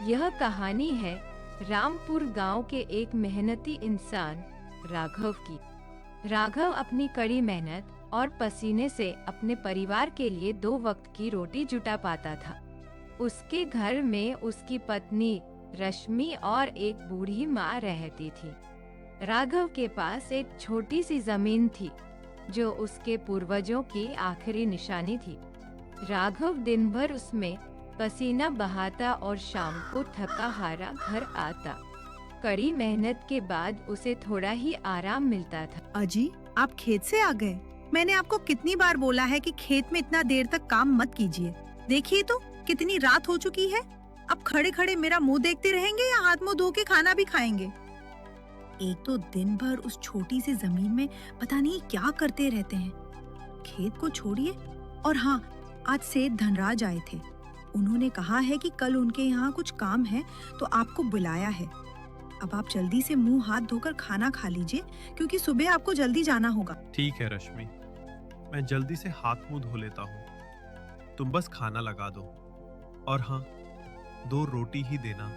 यह कहानी है रामपुर गांव के एक मेहनती इंसान राघव की। राघव अपनी कड़ी मेहनत और पसीने से अपने परिवार के लिए 2 वक्त की रोटी जुटा पाता था। उसके घर में उसकी पत्नी रश्मि और एक बूढ़ी माँ रहती थी। राघव के पास एक छोटी सी जमीन थी जो उसके पूर्वजों की आखिरी निशानी थी। राघव दिन भर उसमें पसीना बहाता और शाम को थका हारा घर आता। कड़ी मेहनत के बाद उसे थोड़ा ही आराम मिलता था। अजी, आप खेत से आ गए? मैंने आपको कितनी बार बोला है कि खेत में इतना देर तक काम मत कीजिए। देखिए तो कितनी रात हो चुकी है। अब खड़े खड़े मेरा मुंह देखते रहेंगे या हाथ मुंह धो के खाना भी खाएंगे? एक तो दिन भर उस छोटी सी जमीन में पता नहीं क्या करते रहते हैं। खेत को छोड़िए। और हाँ, आज सेठ धनराज आए थे। उन्होंने कहा है कि कल उनके यहाँ कुछ काम है तो आपको बुलाया है। अब आप जल्दी से मुंह हाथ धोकर खाना खा लीजिए क्योंकि सुबह आपको जल्दी जाना होगा। ठीक है रश्मि, मैं जल्दी से हाथ मुंह धो लेता हूँ। तुम बस खाना लगा दो और हाँ, 2 रोटी ही देना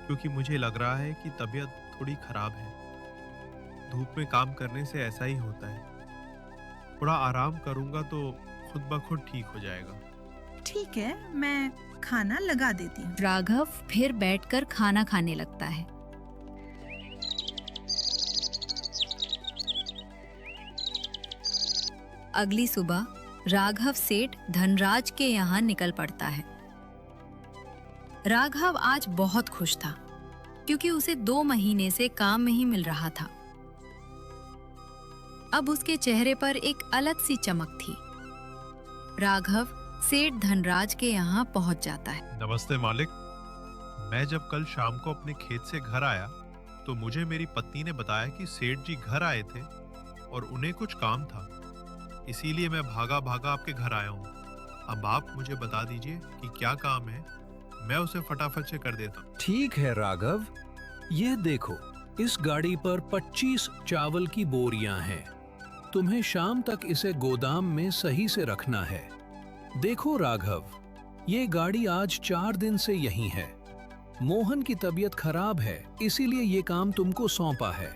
क्योंकि मुझे लग रहा है कि तबीयत थोड़ी खराब है। धूप में काम करने से ऐसा ही होता है। थोड़ा आराम करूंगा तो खुद ब खुद ठीक हो जाएगा। ठीक है, मैं खाना लगा देती हूँ। राघव फिर बैठकर खाना खाने लगता है। अगली सुबह राघव सेठ धनराज के यहाँ निकल पड़ता है। राघव आज बहुत खुश था क्योंकि उसे 2 महीने से काम नहीं मिल रहा था। अब उसके चेहरे पर एक अलग सी चमक थी। राघव सेठ धनराज के यहाँ पहुंच जाता है। नमस्ते मालिक। मैं जब कल शाम को अपने खेत से घर आया तो मुझे मेरी पत्नी ने बताया कि सेठ जी घर आए थे और उन्हें कुछ काम था, इसीलिए मैं भागा भागा आपके घर आया हूँ। अब आप मुझे बता दीजिए कि क्या काम है, मैं उसे फटाफट से कर देता हूँ। ठीक है राघव, यह देखो, इस गाड़ी पर 25 चावल की बोरियां हैं। तुम्हें शाम तक इसे गोदाम में सही से रखना है। देखो राघव, ये गाड़ी आज 4 दिन से यहीं है। मोहन की तबीयत खराब है, इसीलिए ये काम तुमको सौंपा है।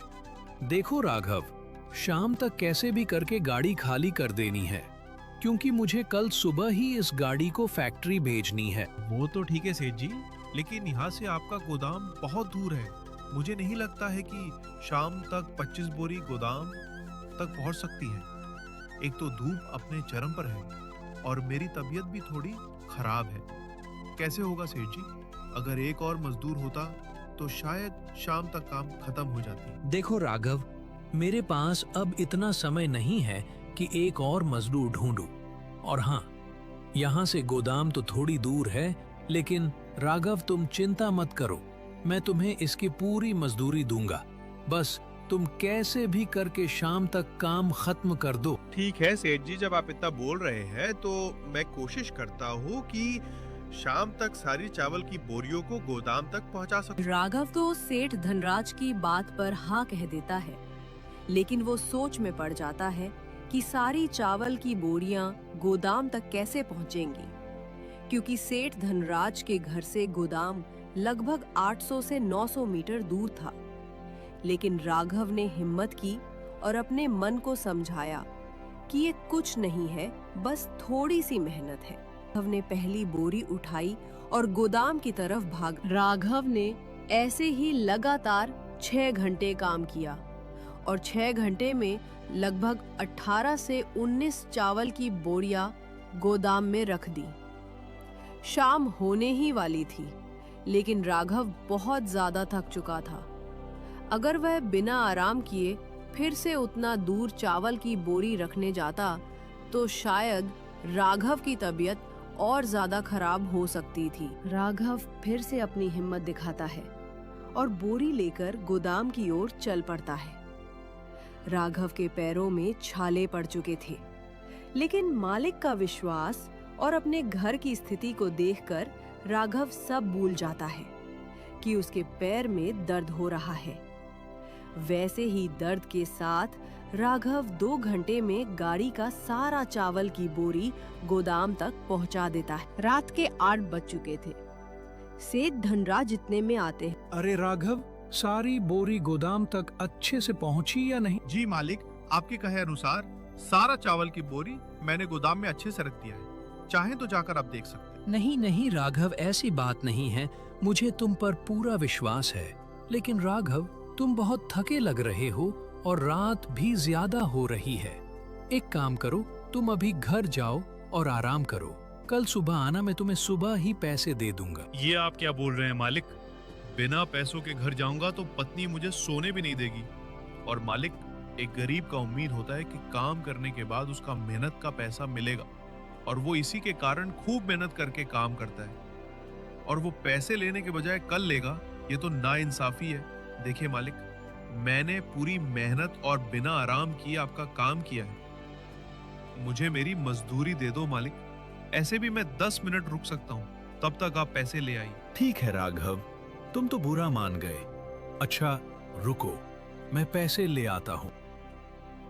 देखो राघव, शाम तक कैसे भी करके गाड़ी खाली कर देनी है क्योंकि मुझे कल सुबह ही इस गाड़ी को फैक्ट्री भेजनी है। वो तो ठीक है सेठ जी, लेकिन यहाँ से आपका गोदाम बहुत दूर है। मुझे नहीं लगता है कि शाम तक 25 बोरी गोदाम तक पहुँच सकती है। एक तो धूप अपने चरम पर है और मेरी तबीयत भी थोड़ी खराब है। कैसे होगा सेठ जी? अगर एक और मजदूर होता तो शायद शाम तक काम खत्म हो जाती। देखो राघव, मेरे पास अब इतना समय नहीं है कि एक और मजदूर ढूंढूं। और हाँ, यहाँ से गोदाम तो थोड़ी दूर है, लेकिन राघव तुम चिंता मत करो, मैं तुम्हें इसकी पूरी मजदूरी दूंगा। बस तुम कैसे भी करके शाम तक काम खत्म कर दो। ठीक है सेठ जी, जब आप इतना बोल रहे हैं तो मैं कोशिश करता हूँ कि शाम तक सारी चावल की बोरियों को गोदाम तक पहुँचा सकूं। राघव तो सेठ धनराज की बात पर हाँ कह देता है, लेकिन वो सोच में पड़ जाता है कि सारी चावल की बोरियां गोदाम तक कैसे पहुंचेंगी, क्योंकि सेठ धनराज के घर से गोदाम लगभग 800 से 900 मीटर दूर था। लेकिन राघव ने हिम्मत की और अपने मन को समझाया कि ये कुछ नहीं है, बस थोड़ी सी मेहनत है। राघव ने पहली बोरी उठाई और गोदाम की तरफ भाग। राघव ने ऐसे ही लगातार 6 घंटे काम किया और 6 घंटे में लगभग 18 से 19 चावल की बोरियां गोदाम में रख दी। शाम होने ही वाली थी, लेकिन राघव बहुत ज्यादा थक चुका था। अगर वह बिना आराम किए फिर से उतना दूर चावल की बोरी रखने जाता तो शायद राघव की तबीयत और ज्यादा खराब हो सकती थी। राघव फिर से अपनी हिम्मत दिखाता है और बोरी लेकर गोदाम की ओर चल पड़ता है। राघव के पैरों में छाले पड़ चुके थे, लेकिन मालिक का विश्वास और अपने घर की स्थिति को देखकर राघव सब भूल जाता है कि उसके पैर में दर्द हो रहा है। वैसे ही दर्द के साथ राघव 2 घंटे में गाड़ी का सारा चावल की बोरी गोदाम तक पहुंचा देता है। रात के 8 बज चुके थे, सेठ धनराज इतने में आते हैं। अरे राघव, सारी बोरी गोदाम तक अच्छे से पहुंची या नहीं? जी मालिक, आपके कहे अनुसार सारा चावल की बोरी मैंने गोदाम में अच्छे से रख दिया है। चाहें तो जाकर आप देख सकते हैं। नहीं नहीं राघव, ऐसी बात नहीं है। मुझे तुम पर पूरा विश्वास है। लेकिन राघव, तुम बहुत थके लग रहे हो और रात भी ज्यादा हो रही है। एक काम करो, तुम अभी घर जाओ और आराम करो। कल सुबह आना, मैं तुम्हें सुबह ही पैसे दे दूंगा। ये आप क्या बोल रहे हैं मालिक? बिना पैसों के घर जाऊंगा तो पत्नी मुझे सोने भी नहीं देगी। और मालिक, एक गरीब का उम्मीद होता है कि काम करने के बाद उसका मेहनत का पैसा मिलेगा, और वो इसी के कारण खूब मेहनत करके काम करता है, और वो पैसे लेने के बजाय कल लेगा। ये तो नाइंसाफी है। देखिए मालिक, मैंने पूरी मेहनत और बिना आराम किए आपका काम किया है। मुझे मेरी मजदूरी दे दो मालिक। ऐसे भी मैं 10 मिनट रुक सकता हूँ, तब तक आप पैसे ले आइए। ठीक है राघव, तुम तो बुरा मान गए। अच्छा रुको, मैं पैसे ले आता हूँ।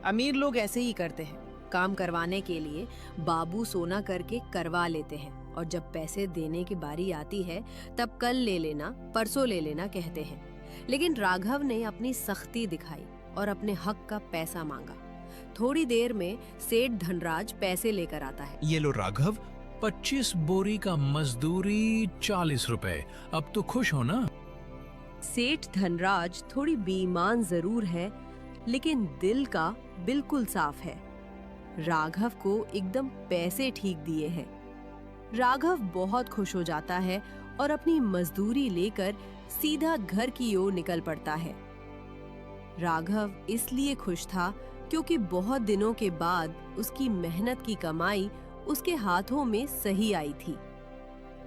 अमीर लोग ऐसे ही करते हैं। काम करवाने के लिए बाबू सोना करके करवा लेते हैं, और जब पैसे देने की बारी आती है तब कल ले लेना, परसों ले लेना कहते हैं। लेकिन राघव ने अपनी सख्ती दिखाई और अपने हक का पैसा मांगा। थोड़ी देर में सेठ धनराज पैसे लेकर आता है। ये लो राघव, 25 बोरी का मजदूरी 40 रुपए। अब तो खुश हो ना? सेठ धनराज थोड़ी बेईमान जरूर है, लेकिन दिल का बिल्कुल साफ है। राघव को एकदम पैसे ठीक दिए हैं। राघव बहुत खुश हो जाता है और अपनी मजदूरी लेकर सीधा घर की ओर निकल पड़ता है। राघव इसलिए खुश था क्योंकि बहुत दिनों के बाद उसकी मेहनत की कमाई उसके हाथों में सही आई थी।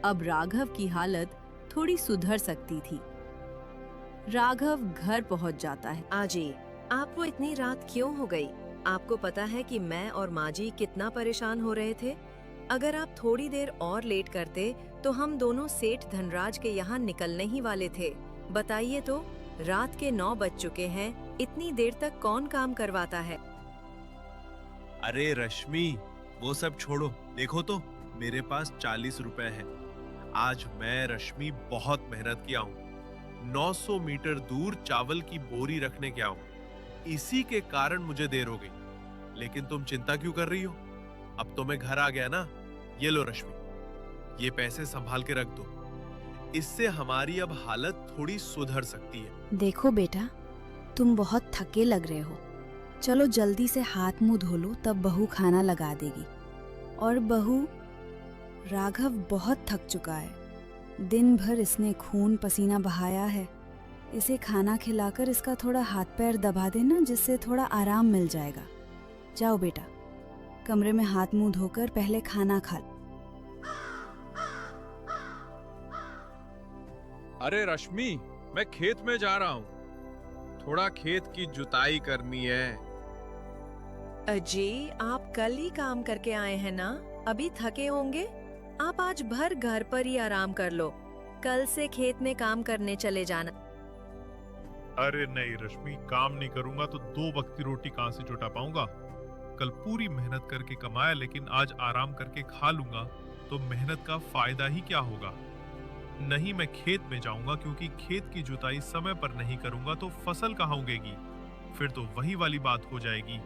अब राघव की हालत थोड़ी सुधर सकती थी। राघव घर पहुंच जाता है। आजी, आपको इतनी रात क्यों हो गई? आपको पता है कि मैं और माँ जी कितना परेशान हो रहे थे। अगर आप थोड़ी देर और लेट करते तो हम दोनों सेठ धनराज के यहाँ निकलने ही वाले थे। बताइए तो, रात के 9 बज चुके हैं, इतनी देर तक कौन काम करवाता है? अरे रश्मि, वो सब छोड़ो। देखो तो, मेरे पास 40 रुपए हैं। आज मैं रश्मि बहुत मेहनत किया हूँ। 900 मीटर दूर चावल की बोरी रखने गया हूँ। इसी के कारण मुझे देर हो गई। लेकिन तुम चिंता क्यों कर रही हो? अब तो मैं घर आ गया ना। ये लो रश्मि, ये पैसे संभाल के रख दो। इससे हमारी अब हालत थोड़ी सुधर सकती है। देखो बेटा, तुम बहुत थके लग रहे हो। चलो जल्दी से हाथ मुंह धो लो, तब बहू खाना लगा देगी। और बहू, राघव बहुत थक चुका है। दिन भर इसने खून पसीना बहाया है। इसे खाना खिलाकर इसका थोड़ा हाथ पैर दबा देना, जिससे थोड़ा आराम मिल जाएगा। जाओ बेटा, कमरे में हाथ मुंह धोकर पहले खाना खा लो। अरे रश्मि, मैं खेत में जा रहा हूँ। थोड़ा खेत की जुताई करनी है। अजी, आप कल ही काम करके आए हैं ना, अभी थके होंगे। आप आज भर घर पर ही आराम कर लो, कल से खेत में काम करने चले जाना। अरे नहीं रश्मि, काम नहीं करूंगा तो 2 वक्त की रोटी कहाँ से जुटा पाऊंगा? कल पूरी मेहनत करके कमाया, लेकिन आज आराम करके खा लूंगा तो मेहनत का फायदा ही क्या होगा? नहीं, मैं खेत में जाऊंगा, क्योंकि खेत की जुताई समय पर नहीं करूंगा तो फसल कहाँ उगेगी? फिर तो वही वाली बात हो जाएगी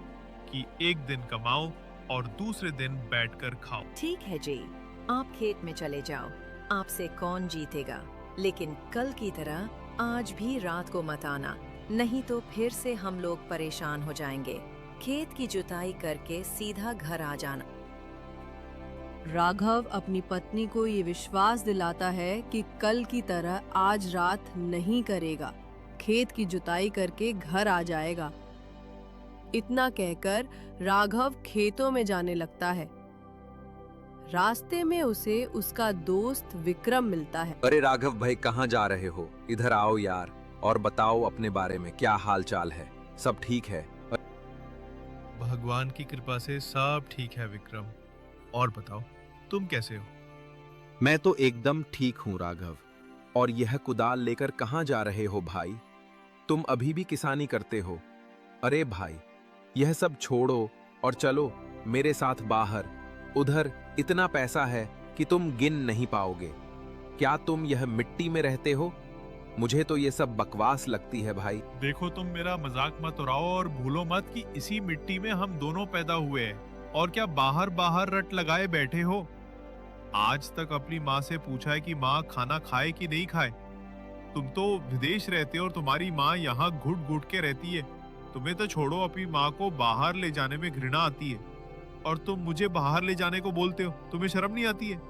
कि एक दिन कमाओ और दूसरे दिन बैठकर खाओ। ठीक है जी, आप खेत में चले जाओ, आपसे कौन जीतेगा। लेकिन कल की तरह आज भी रात को मत आना, नहीं तो फिर से हम लोग परेशान हो जाएंगे। खेत की जुताई करके सीधा घर आ जाना। राघव अपनी पत्नी को ये विश्वास दिलाता है कि कल की तरह आज रात नहीं करेगा, खेत की जुताई करके घर आ जाएगा। इतना कहकर राघव खेतों में जाने लगता है। रास्ते में उसे उसका दोस्त विक्रम मिलता है। अरे राघव भाई, कहाँ जा रहे हो? इधर आओ यार, और बताओ अपने बारे में, क्या हाल चाल है? सब ठीक है? भगवान की कृपा से सब ठीक है विक्रम। और बताओ, तुम कैसे हो? मैं तो एकदम ठीक हूँ राघव। और यह कुदाल लेकर कहाँ जा रहे हो भाई? तुम अभी भी किसानी करते हो? अरे भाई, यह सब छोड़ो और चलो मेरे साथ बाहर। उधर इतना पैसा है कि तुम गिन नहीं पाओगे। क्या तुम यह मिट्टी में रहते हो? मुझे तो ये सब बकवास लगती है भाई। देखो, तुम मेरा मजाक मत उड़ाओ और भूलो मत कि इसी मिट्टी में हम दोनों पैदा हुए हैं। और क्या बाहर बाहर रट लगाए बैठे हो? आज तक अपनी माँ से पूछा है कि माँ खाना खाए कि नहीं खाए? तुम तो विदेश रहते हो और तुम्हारी माँ यहाँ घुट घुट के रहती है। तुम्हें तो छोड़ो, अपनी माँ को बाहर ले जाने में घृणा आती है और तुम मुझे बाहर ले जाने को बोलते हो। तुम्हें शर्म नहीं आती है?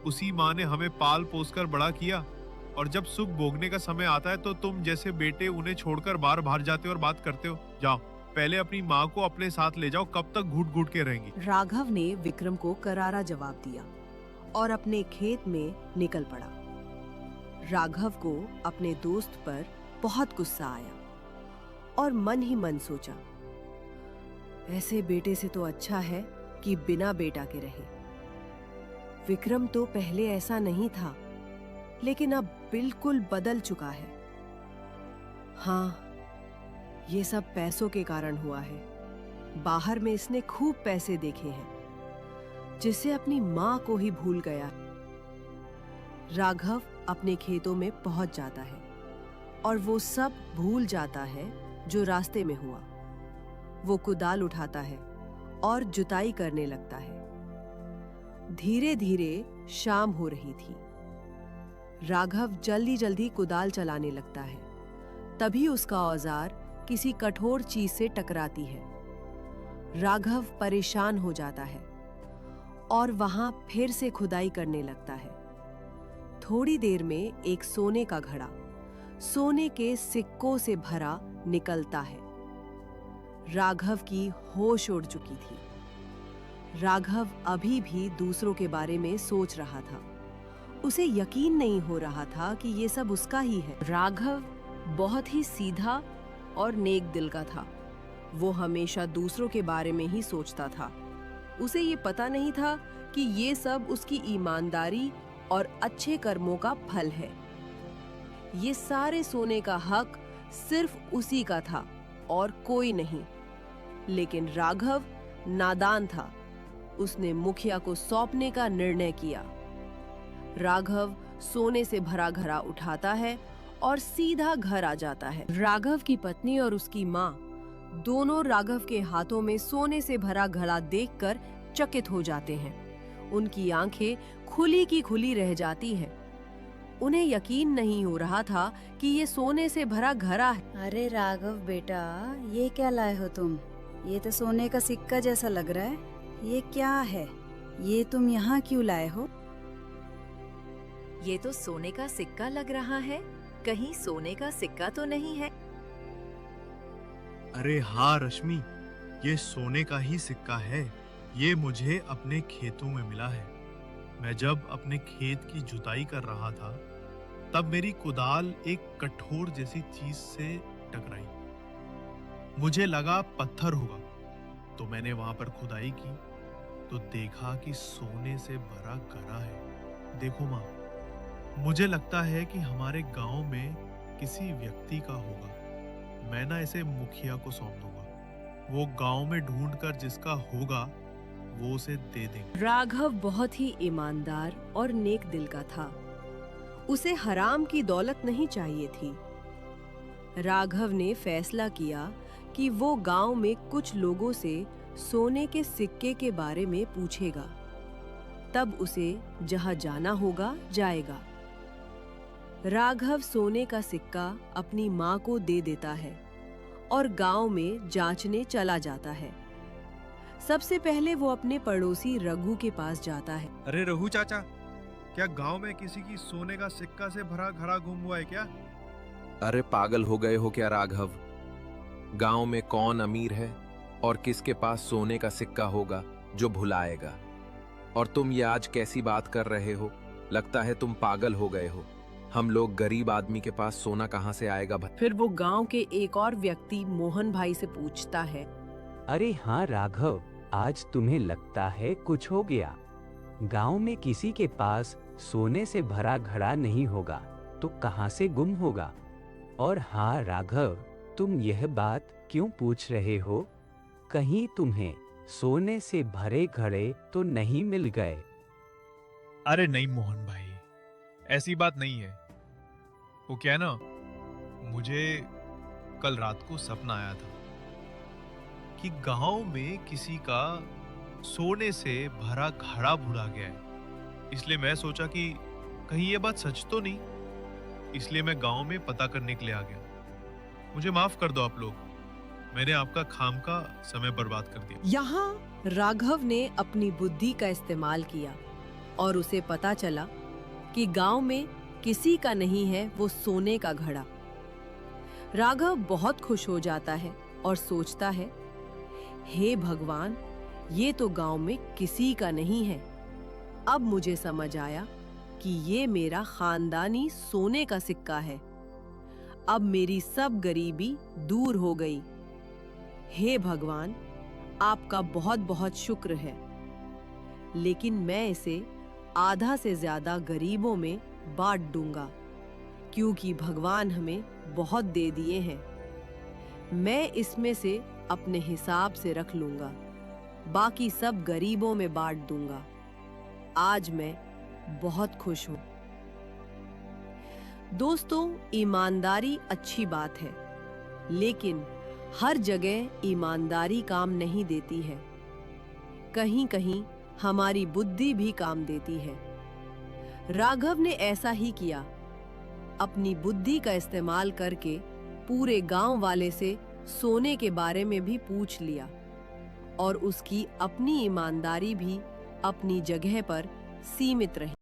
उसी माँ ने हमें पाल पोस कर बड़ा किया और जब सुख भोगने का समय आता है तो तुम जैसे बेटे उन्हें छोड़कर बाहर बाहर जाते हो और बात करते हो। जाओ, पहले अपनी माँ को अपने साथ ले जाओ। कब तक घुट घुट के रहेंगी? राघव ने विक्रम को करारा जवाब दिया और अपने खेत में निकल पड़ा। राघव को अपने दोस्त पर बहुत गुस्सा आया और मन ही मन सोचा, ऐसे बेटे से तो अच्छा है कि बिना बेटा के रहे। विक्रम तो पहले ऐसा नहीं था, लेकिन अब बिल्कुल बदल चुका है। हाँ, ये सब पैसों के कारण हुआ है। बाहर में इसने खूब पैसे देखे हैं, जिससे अपनी माँ को ही भूल गया। राघव अपने खेतों में पहुंच जाता है और वो सब भूल जाता है जो रास्ते में हुआ। वो कुदाल उठाता है और जुताई करने लगता है। धीरे धीरे शाम हो रही थी। राघव जल्दी जल्दी कुदाल चलाने लगता है। तभी उसका औजार किसी कठोर चीज से टकराती है। राघव परेशान हो जाता है और वहां फिर से खुदाई करने लगता है। थोड़ी देर में एक सोने का घड़ा सोने के सिक्कों से भरा निकलता है। राघव की होश उड़ चुकी थी। राघव अभी भी दूसरों के बारे में सोच रहा था। उसे यकीन नहीं हो रहा था कि ये सब उसका ही है। राघव बहुत ही सीधा और नेक दिल का था। वो हमेशा दूसरों के बारे में ही सोचता था। उसे ये पता नहीं था कि ये सब उसकी ईमानदारी और अच्छे कर्मों का फल है। ये सारे सोने का हक सिर्फ उसी का था और कोई नहीं। लेकिन राघव नादान था। उसने मुखिया को सौंपने का निर्णय किया। राघव सोने से भरा घड़ा उठाता है और सीधा घर आ जाता है। राघव की पत्नी और उसकी माँ दोनों राघव के हाथों में सोने से भरा घड़ा देखकर चकित हो जाते हैं। उनकी आंखें खुली की खुली रह जाती हैं। उन्हें यकीन नहीं हो रहा था कि ये सोने से भरा घड़ा है। अरे राघव बेटा, ये क्या लाए हो तुम? ये तो सोने का सिक्का जैसा लग रहा है। ये क्या है? ये तुम यहाँ क्यों लाए हो? ये तो सोने का सिक्का लग रहा है। कहीं सोने का सिक्का तो नहीं है? अरे हाँ रश्मि, ये सोने का ही सिक्का है। ये मुझे अपने खेतों में मिला है। मैं जब अपने खेत की जुताई कर रहा था, तब मेरी कुदाल एक कठोर जैसी चीज से टकराई। मुझे लगा पत्थर होगा, तो मैंने वहां पर खुदाई की तो देखा कि सोने से भरा घड़ा है। देखो माँ, मुझे लगता है कि हमारे गांव में किसी व्यक्ति का होगा। मैं ना इसे मुखिया को सौंप दूंगा। वो गांव में ढूंढकर जिसका होगा वो उसे दे देंगे। राघव बहुत ही ईमानदार और नेक दिल का था। उसे हराम की दौलत नहीं चाहिए थी। राघव ने फैसला किया कि वो गांव में कुछ लोगों से सोने के सिक्के के बारे में पूछेगा। तब उसे जहां जाना होगा जाएगा। राघव सोने का सिक्का अपनी माँ को दे देता है और गांव में जांचने चला जाता है। सबसे पहले वो अपने पड़ोसी रघु के पास जाता है। अरे रघु चाचा, क्या गांव में किसी की सोने का सिक्का से भरा घड़ा गुम हुआ है क्या? अरे पागल हो गए हो क्या राघव? गांव में कौन अमीर है और किसके पास सोने का सिक्का होगा जो भुलाएगा? और तुम ये आज कैसी बात कर रहे हो? लगता है तुम पागल हो गए हो। हम लोग गरीब आदमी के पास सोना कहाँ से आएगा भाई? फिर वो गांव के एक और व्यक्ति मोहन भाई से पूछता है। अरे हाँ राघव, आज तुम्हें लगता है कुछ हो गया। गांव में किसी के पास सोने से भरा घड़ा नहीं होगा तो कहाँ से गुम होगा? और हाँ राघव, तुम यह बात क्यों पूछ रहे हो? कहीं तुम्हें सोने से भरे घड़े तो नहीं मिल गए? अरे नहीं मोहन भाई, ऐसी बात नहीं है। वो क्या है ना, मुझे कल रात को सपना आया था कि गांव में किसी का सोने से भरा घड़ा बुड़ा गया है। इसलिए मैं सोचा कि कहीं ये बात सच तो नहीं, इसलिए मैं गांव में पता करने के लिए आ गया। मुझे माफ कर दो आप लोग, मैंने आपका खाम का समय बर्बाद कर दिया। यहाँ राघव ने अपनी बुद्धि का इस्तेमाल किया और उसे पता चला कि गांव में किसी का नहीं है वो सोने का घड़ा। राघव बहुत खुश हो जाता है और सोचता है, हे भगवान, ये तो गांव में किसी का नहीं है। अब मुझे समझ आया कि ये मेरा खानदानी सोने का सिक्का है। अब मेरी सब गरीबी दूर हो गई। हे भगवान, आपका बहुत बहुत शुक्र है। लेकिन मैं इसे आधा से ज्यादा गरीबों में बांट दूंगा, क्योंकि भगवान हमें बहुत दे दिए हैं। मैं इसमें से अपने हिसाब से रख लूंगा, बाकी सब गरीबों में बांट दूंगा। आज मैं बहुत खुश हूं। दोस्तों, ईमानदारी अच्छी बात है, लेकिन हर जगह ईमानदारी काम नहीं देती है। कहीं कहीं हमारी बुद्धि भी काम देती है। राघव ने ऐसा ही किया। अपनी बुद्धि का इस्तेमाल करके पूरे गांव वाले से सोने के बारे में भी पूछ लिया, और उसकी अपनी ईमानदारी भी अपनी जगह पर सीमित रही।